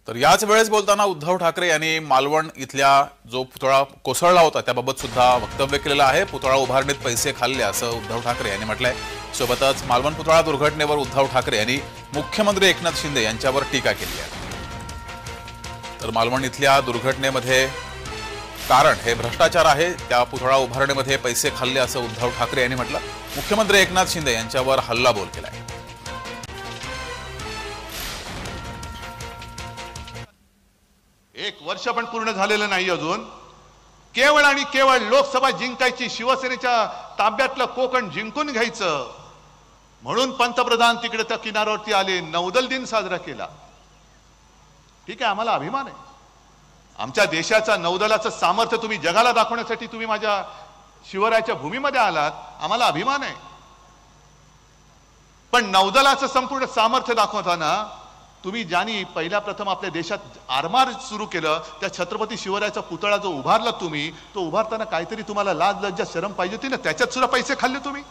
तर याच वेळेस बोलताना उद्धव ठाकरे यांनी मालवण इथल्या जो पुतळा कोसळला होता त्याबाबत सुद्धा वक्तव्य केलेलं आहे। पुतळा उभारणीत पैसे खाल्ले असं उद्धव ठाकरे यांनी म्हटलंय। सोबतच मालवण पुतळा दुर्घटनेवर उद्धव ठाकरे यांनी मुख्यमंत्री एकनाथ शिंदे यांच्यावर टीका केली आहे। तर मालवण इथल्या दुर्घटनेमध्ये कारण हे भ्रष्टाचार आहे, त्या पुतळा उभारणीमध्ये पैसे खाल्ले असं उद्धव ठाकरे यांनी म्हटलं। मुख्यमंत्री एकनाथ शिंदे यांच्यावर हल्लाबोल केलाय। एक वर्ष पण पूर्ण झालेलं नाही अजून। केवळ आणि केवळ लोकसभा जिंकायची, शिवसेनेच्या ताब्यातलं कोकण जिंकून घ्यायचं म्हणून पंतप्रधान तिकडे त्या किनाऱ्यावरती आले, नौदल दिन साजरा केला। ठीक आहे, आम्हाला अभिमान आहे। आमच्या देशाचा नौदलाचं सामर्थ्य तुम्ही जगाला दाखवण्यासाठी तुम्ही माझ्या शिवरायाच्या भूमीमध्ये आलात, आम्हाला अभिमान आहे। पण नौदलाचं संपूर्ण सामर्थ्य दाखवताना तुम्ही ज्यांनी पहिल्या प्रथम आपल्या देशात आरमार सुरू केलं, त्या छत्रपती शिवरायाचा पुतळा जो उभारला तुम्ही, तो उभारताना काहीतरी तुम्हाला लाज लज्जा शरम पाहिजे होती ना, त्याच्यात सुद्धा पैसे खाल्ले तुम्ही।